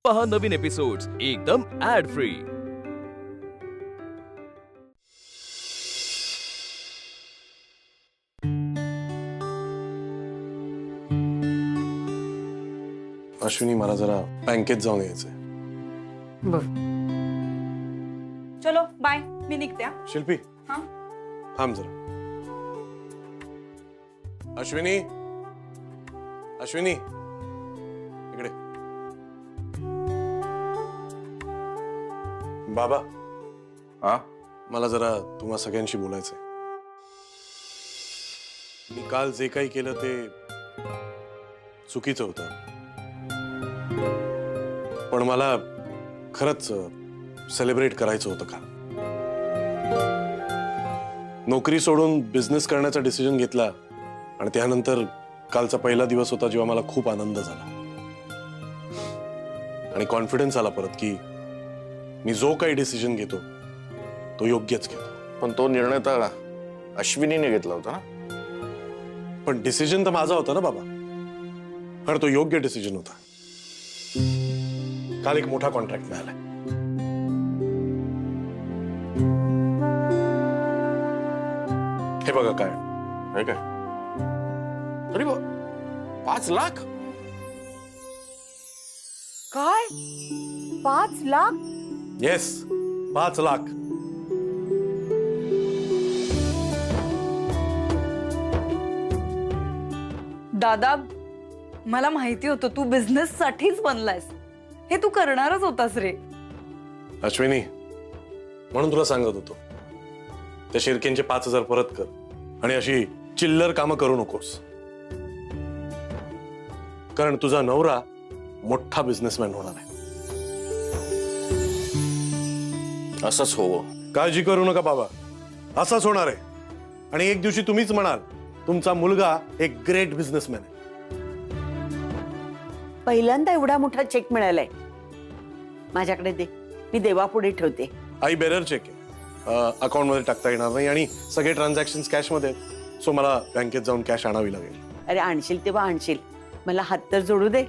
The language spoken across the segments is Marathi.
पहा नवीन एपिसोड्स एकदम ऍड फ्री। अश्विनी मला जरा बँकेत जाऊन यायचंय। बर चलो बाय, मी निघते। शिल्पी हाँ थांब जरा। अश्विनी अश्विनी इकडे। बाबा हा मला जरा तुम्हा सगळ्यांशी बोलायचंय। मी काल जे काही केलं ते चुकीचं होतं, पण मला खरंच सेलिब्रेट करायचं होतं का? नोकरी सोडून बिझनेस करण्याचा डिसिजन घेतला आणि त्यानंतर कालचा पहिला दिवस होता जेव्हा मला खूप आनंद झाला आणि कॉन्फिडन्स आला परत की मी जो काही डिसिजन घेतो तो योग्यच घेतो। पण तो निर्णय तर अश्विनीने घेतला होता ना। पण डिसिजन तर माझा होता ना बाबा, आणि तो योग्य डिसिजन होता। काल एक मोठा कॉन्ट्रॅक्ट मिळाला। हे बघा काय है काय? अरे 5 लाख? काय 5 लाख? येस 5 लाख। दादा, मला माहिती होतं तू बिझनेस साठीच बनलायस, हे तू करणारच होतास रे। अश्विनी, म्हणून तुला सांगत होतो त्या शिर्केंचे 5,000 परत कर आणि अशी चिल्लर कामं करू नकोस, कारण तुझा नवरा मोठा बिझनेसमॅन होणार आहे। असंच होवं। काळजी करू नका बाबा, असंच होणार आहे। आणि एक दिवशी तुम्हीच म्हणाल तुमचा मुलगा एक ग्रेट बिझनेसमॅन आहे। पहिल्यांदा एवढा मोठा चेक मिळालाय, माझ्याकडे दे, मी देवापुढे ठेवते। आई बेरर चेक आहे, अकाउंट मध्ये टाकता येणार नाही आणि सगळे ट्रान्झॅक्शन्स कॅश मध्ये आहेत, सो मला बँकेत जाऊन कॅश आणावी लागेल। अरे आणशील तेव्हा आणशील, मला हात तर जोडू दे।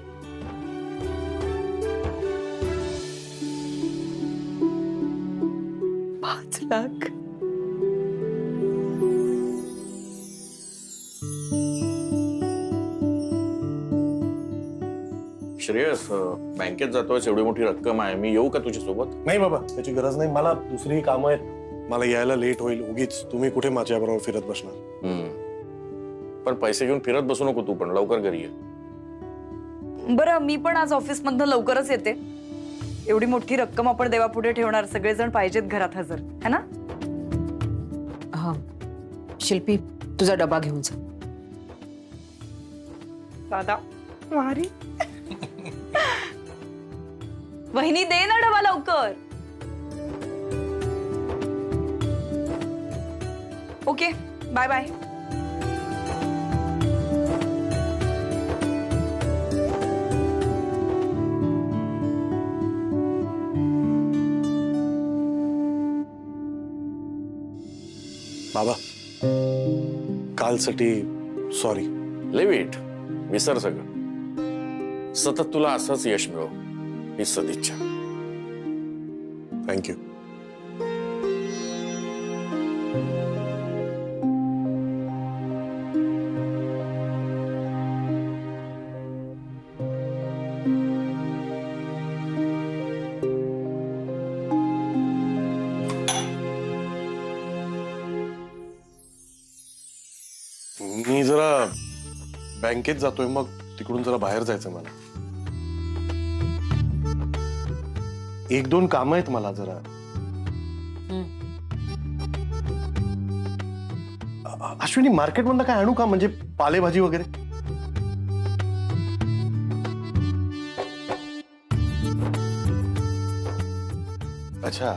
पाच लाख? श्रेयस, बँकेत जातोय, एवढी मोठी रक्कम आहे, मी येऊ का तुझ्या सोबत? नाही बाबा, त्याची गरज नाही, मला दुसरी कामं आहेत, मला यायला लेट होईल। उगीच तुम्ही कुठे माझ्याबरोबर फिरत बसणार? पण पैसे घेऊन फिरत बसू नको तू, पण लवकर घरी ये। बरं, मी पण आज ऑफिस मधनं लवकरच येते। एवढी मोठी रक्कम आपण देवापुढे ठेवणार, सगळेजण पाहिजेत घरात हजर, है ना? हा शिल्पी, तुझा डबा घेऊन जा। दादा वारी वहिनी, दे ना डबा लवकर। Okay, bye bye. बाबा, कालसाठी सॉरी। लिव्ह इट, विसर सगळं। सतत तुला असंच यश मिळो ही सदिच्छा। थँक्यू। मी जरा बँकेत जातोय, मग तिकडून जरा बाहेर जायचं मला। 1-2 कामं आहेत मला जरा। अश्विनी, मार्केट मधनं काय आणू का, म्हणजे पालेभाजी वगैरे? अच्छा,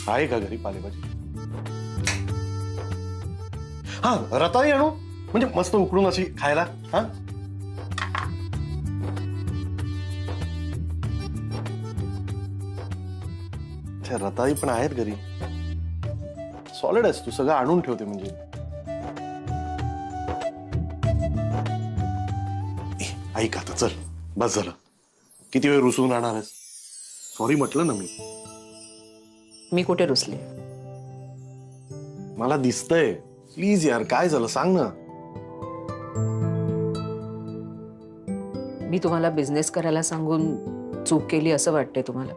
आहे का घरी पालेभाजी? हा, रताळी आणू, म्हणजे मस्त उकडून अशी खायला। हा, रताळी पण आहेत घरी, सॉलिड आहेस तू, सगळं आणून ठेवते म्हणजे। ऐक आता, चल बस झालं, किती वेळ रुसून राहणार आहेस? सॉरी म्हटलं ना मी कुठे रुसले? मला दिसतंय. प्लीज यार, काय झालं सांग ना. मी तुम्हाला बिझनेस करायला सांगून चूक केली असं वाटतंय तुम्हाला?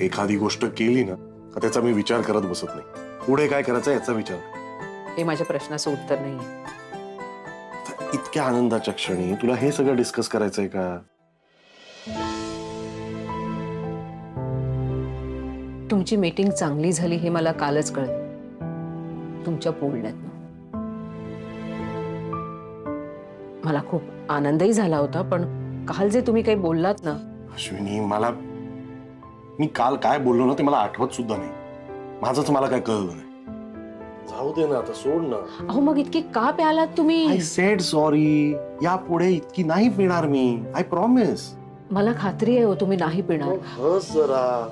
एखादी गोष्ट केली ना का त्याचा मी विचार करत बसत नाही. पुढे काय करायचं याचा विचार. हे माझ्या प्रश्नाचं उत्तर नाहीये. इतक्या आनंदाच्या क्षणी तुला हे सगळं डिस्कस करायचंय का? तुमची मीटिंग चांगली झाली हे मला कालच कळलं तुमच्या बोलण्यातनं. मला खूप आनंदही झाला होता, पण काल जे तुम्ही काही बोललात ना. अश्विनी, मी काल काय बोललो ना ते मला आठवत सुद्धा नाही. माझंच मला काय कळलं नाही. जाऊ दे ना आता, सोड ना. अहो मग इतकी का प्यालात तुम्ही? I said sorry. यापुढे इतकी नाही पिणार मी. I promise. मला खात्री आहे हो तुम्ही नाही पिणार. हस जरा.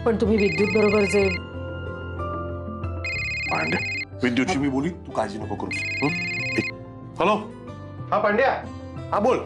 पण तुम्ही विद्युत बरोबर जे पांड्या, विद्युतशी मी बोली, तू काळजी नको करू. हॅलो, हा पांड्या, हा बोल.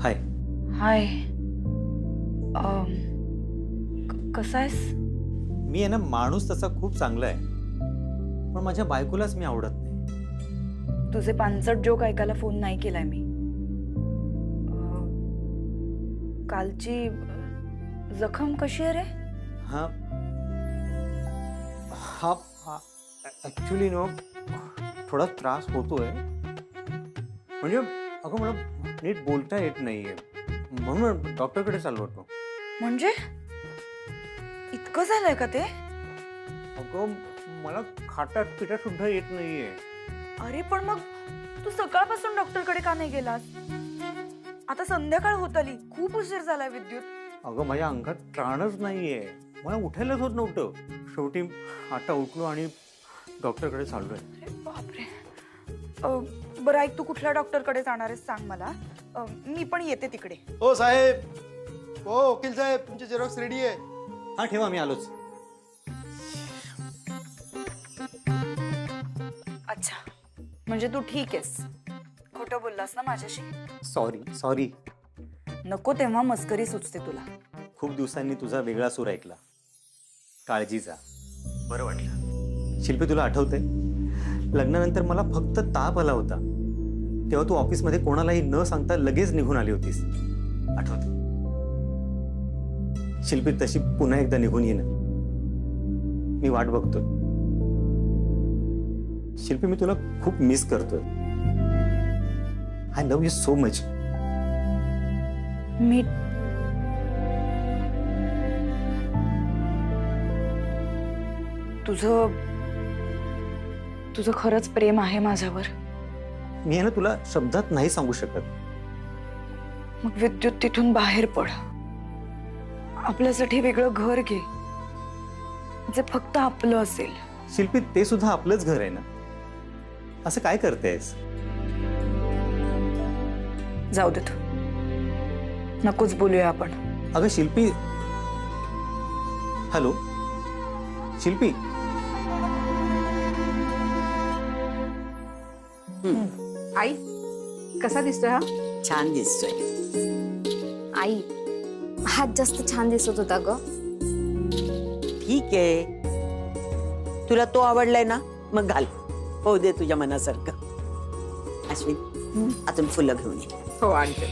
हाय. हाय. कसा आहेस? मी आहे ना, माणूस तसा खूप चांगला आहे, पण माझ्या बायकोलाच मी आवडत नाही. तुझे पानसट जोक ऐकायला फोन नाही केलाय मी. कालची जखम कशी आहे रे? हा हा ऍक्च्युली नो थोडा त्रास होतोय. म्हणजे अगं मला नीट बोलता येत नाहीये, म्हणून डॉक्टरकडे चाललो होतो. म्हणजे इतकं झालंय का ते? अगं मला खाटात पिठात सुद्धा येत नाहीये. अरे पण मग तू सकाळपासून डॉक्टरकडे का नाही गेलास? आता संध्याकाळ होत आली, खूप उशीर झालाय विद्युत. अगं माझ्या अंगात त्राणच नाहीये, मला उठायलाच होत नव्हतं. शेवटी आता उठलो आणि डॉक्टरकडे चाललोय. अरे बापरे. बरं ऐक, तू कुठल्या डॉक्टरकडे जाणार आहेस सांग मला. मी पण येते तिकडे. हो साहेब, हो वकील साहेब, तुमची झेरॉक्स रेडी आहे. हा ठेवा, मी आलोच. अच्छा, म्हणजे तू ठीक आहेस? खोटं बोललास ना माझ्याशी? सॉरी. नको तेव्हा मस्करी सुचते तुला. खूप दिवसांनी तुझा वेगळा सूर ऐकला, काळजीचा. बरं वाटलं. शिल्पी, तुला आठवतंय लग्नानंतर मला फक्त ताप आला होता, तेव्हा तू ऑफिसमध्ये कोणालाही न सांगता लगेच निघून आली होतीस, आठवतं? शिल्पी, तशी पुन्हा एकदा निघून ये ना, मी वाट बघतोय. शिल्पी, मी तुला खूप मिस करतोय. I love you so much. मी तुझं खरंच प्रेम आहे माझ्यावर? मी आहे ना, तुला शब्दात नाही सांगू शकत. मग विद्युत, तिथून बाहेर पड. आपल्यासाठी वेगळं घर घे, जे फक्त आपलं असेल. शिल्पी, ते सुद्धा आपलंच घर आहे ना. असं काय करतेस? जाऊ दे, नकोच बोलूया आपण. अगं शिल्पी. हॅलो शिल्पी. आई कसा दिसतोय हा? छान दिसतोय. आई, हात जास्त छान दिसत होता ग. ठीक आहे, तुला तो आवडलाय ना, मग घाल. हो दे तुझ्या मनासारखं. अश्विन, अजून फुलं घेऊन ये. हो आणते.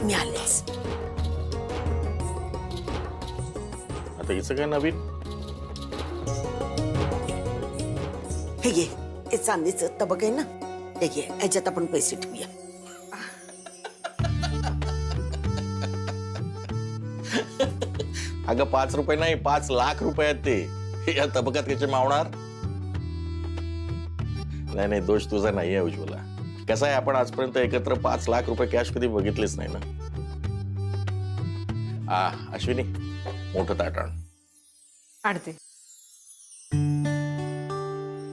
मी आलेच. आता हिचं काय नवीन? हे घे, हे चांदीचं तबक आहे ना, हे घे, याच्यात आपण पैसे ठेवूया. अगं 5 रुपये नाही, 5 लाख रुपये आहेत ते. या तबकात कसे मावणार? नाही नाही, दोष तुझा नाहीये उज्ज्वला. कसं आहे, आपण आजपर्यंत एकत्र 5 लाख रुपये कॅश कधी बघितलेच नाही ना. अश्विनी, मोठं ताट आण. आणते.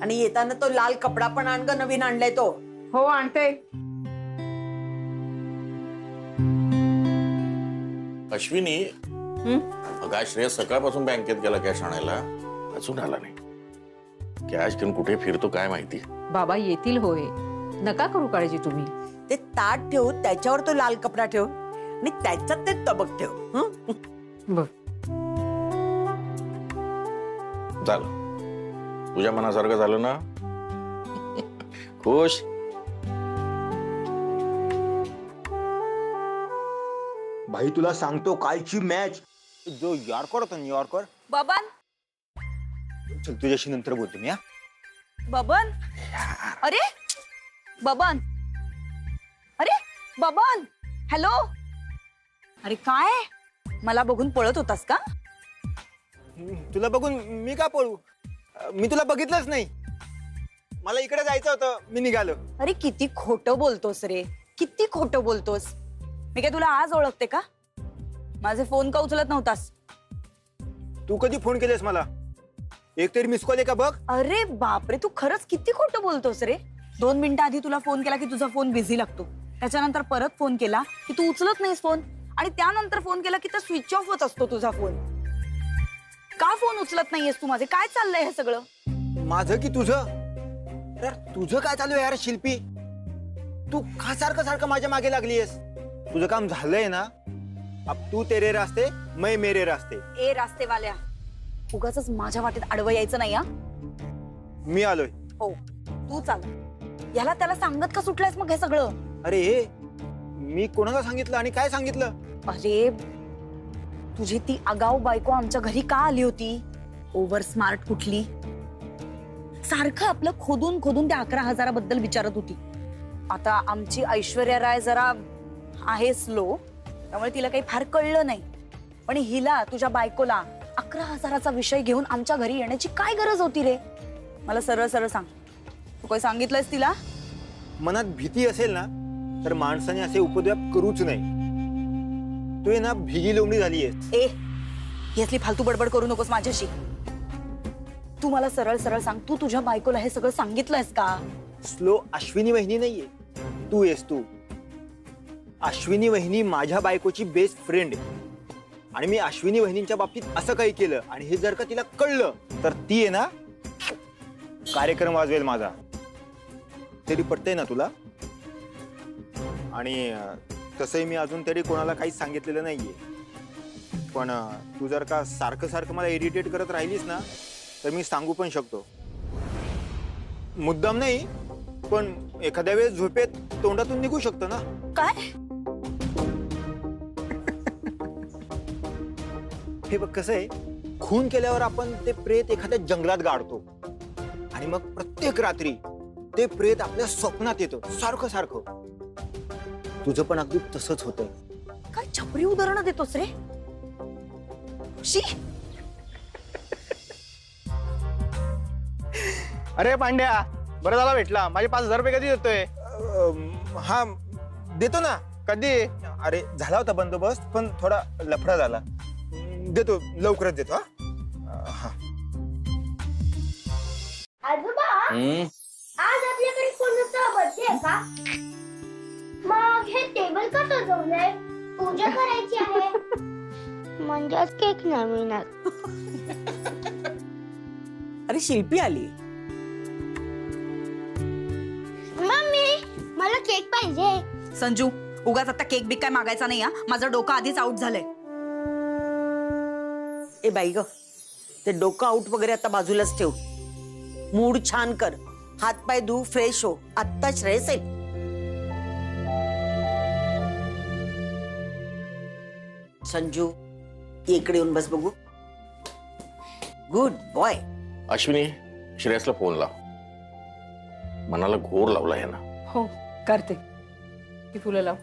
आणि येताना तो लाल कपडा पण आण ग, नवीन आणलाय तो. हो आणते. अश्विनी, अगं श्रेयस सकाळपासून बँकेत गेला कॅश आणायला, अजून आला नाही. कॅश घेऊन कुठे फिरतो काय माहिती. बाबा येतील होय, नका करू काळजी तुम्ही. ते ताट ठेव, त्याच्यावर तो लाल कपडा ठेव आणि त्याच्यात ते तबक ठेव. हं? बर. झालं, तुझ्या मनासारखं झालं ना? खुश? भाई तुला सांगतो, कालची मॅच जो यॉर्कर होता ना, यॉर्कर. बबन, चल तुझ्याशी नंतर बोलतो मी. बबन, अरे बबन, अरे बबन, हॅलो. अरे काय, मला बघून पळत होतास का? तुला बघून मी का पळू? मी तुला बघितलंच नाही. मला इकडे जायचं होतं, मी निघालो. अरे किती खोटं बोलतोस रे, किती खोटं बोलतोस. मी काय तुला आज ओळखते का? माझे फोन का उचलत नव्हतास? तू कधी फोन केलेस मला? एक तरी मिस कॉल आहे का बघ. अरे बापरे, तू खरंच किती खोटं बोलतोस रे. 2 मिनिटं आधी तुला फोन केला की तुझा फोन बिझी लागतो, त्याच्यानंतर परत फोन केला की तू उचलत नाहीस फोन, आणि त्यानंतर फोन केला की तर स्विच ऑफ होत असतो तुझा फोन. का फोन उचलत नाहीयेस तू माझे? काय चाललंय हे सगळं? माझं की तुझं? यार तुझं काय चालू आहे यार शिल्पी? तू का सारखं सारखं माझ्या मागे लागलीयस? तुझं काम झालंय ना? अब तू तेरे रास्ते, मैं मेरे रास्ते. ए रास्तेवाल्या, उगाचच माझ्या वाटेत आडवं यायचं नाही. हा, मी आलोय. हो तू चाल. याला त्याला सांगत का सुटलायस मग हे सगळं? अरे हे मी कोणाला सांगितलं आणि काय सांगितलं? अरे तुझी ती आगाऊ बायको आमच्या घरी का आली होती? ओव्हर स्मार्ट कुठली, सारखं आपलं खोदून खोदून त्या 11,000 बद्दल विचारत होती. आता आमची ऐश्वर्या राय जरा आहे स्लो, त्यामुळे तिला काही फार कळलं नाही. पण हिला, तुझ्या बायकोला 11,000चा विषय घेऊन आमच्या घरी येण्याची काय गरज होती रे? मला सरळ सरळ सांग, तू काही सांगितलंयस तिला? मनात भीती असेल ना तर माणसाने असे उपद्व्याप करूच नाही. तू आहे ना भिगी लोंबडी झालीयस. ए, ही असली फालतू बडबड करू नकोस माझ्याशी. तू मला सरळ सरळ सांग, तू तुझ्या बायकोला हे सगळं सांगितलंयस का? स्लो अश्विनी वहिनी नाहीये, तू येस तू. अश्विनी वहिनी माझ्या बायकोची बेस्ट फ्रेंड आहे, आणि मी अश्विनी वहिनींच्या बाबतीत असं काही केलं आणि हे जर का तिला कळलं तर ती आहे ना कार्यक्रम वाजवेल माझा. तरी पटतंय ना तुला? आणि तसंही मी अजून तरी कोणाला काहीच सांगितलेलं नाहीये. पण तू जर का सारखं सारखं मला इरिटेट करत राहिलीस ना तर मी सांगू पण शकतो. मुद्दाम नाही, पण एखाद्या वेळेस झोपेत तोंडातून निघू शकतं ना. काय? हे बघ कसं आहे, खून केल्यावर आपण ते प्रेत एखाद्या जंगलात गाडतो आणि मग प्रत्येक रात्री ते प्रेत आपल्या स्वप्नात येतं सारखं सारखं. तुझं पण अगदी तसंच होतंय. काय छपरी उदाहरणं देतोस रे? शी. अरे पांड्या, बरं झाला भेटला. माझे 5,000 रुपये कधी देतोय? हा देतो ना. कधी? अरे झाला होता बंदोबस्त, पण थोडा लफडा झाला. देतो, लवकरच देतो. हा. आजोबा, आज आपल्याकडे कोणाचा बर्थडे आहे का? मग हे टेबल का सजवलंय? पूजा करायची आहे. म्हणजेच केक नाही मिळणार. अरे शिल्पी आली. मम्मी, मला केक पाहिजे. संजू, उगाच आता केक बिक काय मागायचा नाही. हा, माझं डोकं आधीच आउट झालंय. ए बाई ग, ते डोकं आउट वगैरे आता बाजूलाच ठेव. मूड छान कर, हात पाय धू, फ्रेश हो. आत्ता श्रेयस आहे. संजू इकडे येऊन बस बघू. Good boy. अश्विनी, श्रेयसला फोन लाव. मनाला घोर लावला आहे ना. हो करते. की तुला लाव.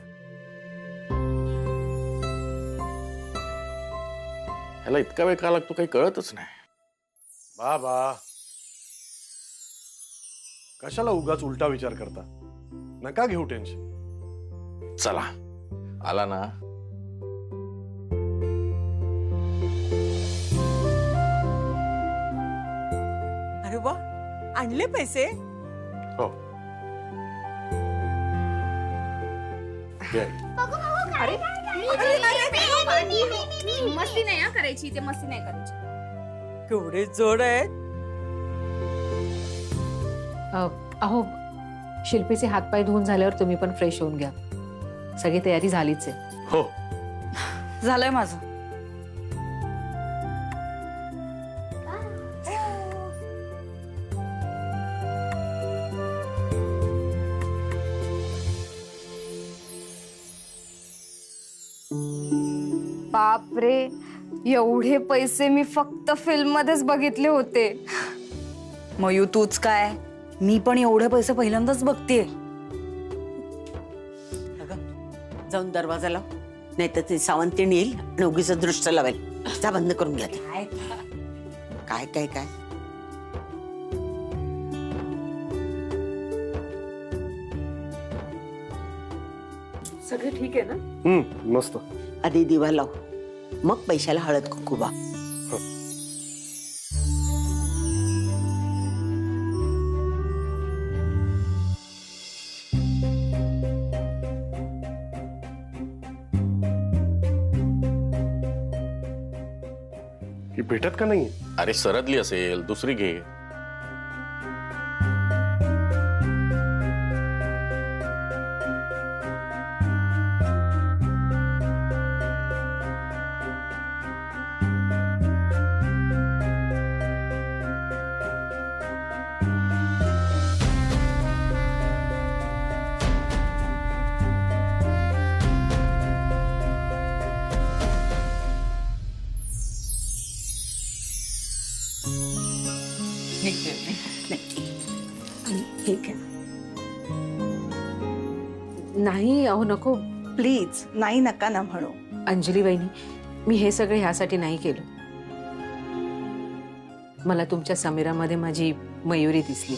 ह्याला इतका वेळ का लागतो काही कळतच नाही. बाबा कशाला उगाच उलटा विचार करता. नका घेऊ टेन्शन. चला आला ना. अरे वा, आणले पैसे. हो घे. मस्ती नाही हा करायची, ते मस्ती नाही करायची. केवढे जोड आहेत. अहो शिल्पीचे हातपाय धुवून झाल्यावर तुम्ही पण फ्रेश होऊन घ्या. सगळी तयारी झालीच आहे. हो झालंय माझं. बापरे, एवढे पैसे मी फक्त फिल्म मध्येच बघितले होते. मयू तूच काय, मी पण एवढे पैसे पहिल्यांदाच बघतेय. जाऊन दरवाजा लाव, नाही तर ती सावंतीण येईल आणि उगीच दृष्ट लावेल. जा बंद करून घ्या. काय काय काय सगळं ठीक आहे ना. मस्त. आधी दिवा लाव, मग पैशाला हळद कुंकू वा. ही भेटत का नाही. अरे सरदली असेल, दुसरी घे. ठीक आहे. नाही अहो नको. प्लीज नाही, नका ना म्हणू. अंजली वहिनी, मी हे सगळं ह्यासाठी नाही केलं. मला तुमच्या समीरामध्ये माझी मयुरी दिसली.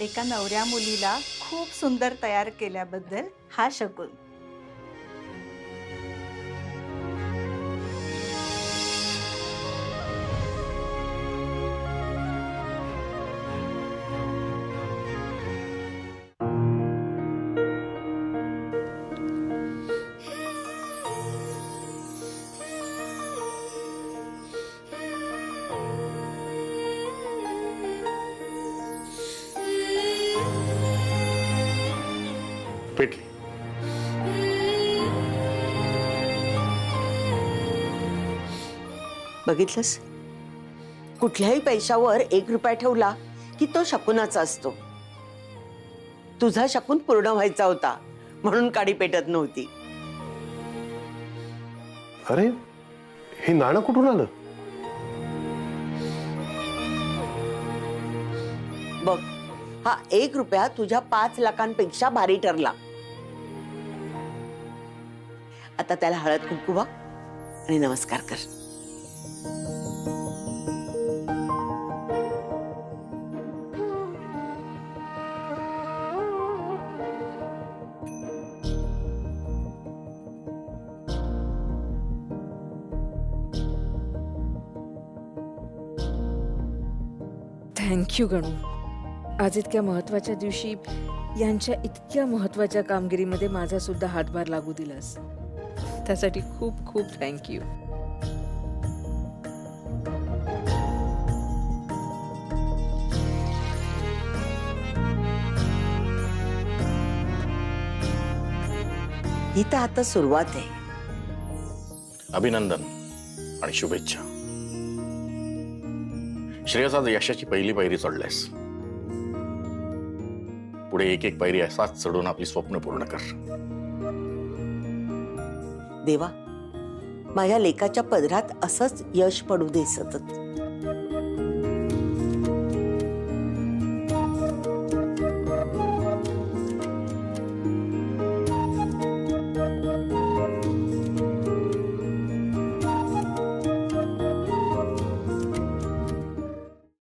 एका नवऱ्या मुलीला खूप सुंदर तयार केल्याबद्दल हा शगुन. पेटली. बघितलंस, कुठल्याही पैशावर 1 रुपया ठेवला की तो शकुनाचा असतो. तुझा शकून पूर्ण व्हायचा होता म्हणून काडी पेटत नव्हती. अरे हे नाणं कुठून आलं. बघ, हा 1 रुपया तुझ्या 5 लाखांपेक्षा भारी ठरला. आता त्याला हळद कुंकू वा आणि नमस्कार कर. थँक्यू गणू. आज इतक्या महत्वाच्या दिवशी यांच्या इतक्या महत्वाच्या कामगिरीमध्ये माझा सुद्धा हातभार लागू दिलास. त्यासाठी खूप खूप थँक्यू. ही तर आता सुरुवात आहे. अभिनंदन आणि शुभेच्छा. श्रेयस, आज यशाची पहिली पायरी चढलायस. पुढे एक एक पायरी असाच चढून आपली स्वप्न पूर्ण कर. देवा, माझ्या लेकाच्या पदरात असंच यश पडू दे सतत.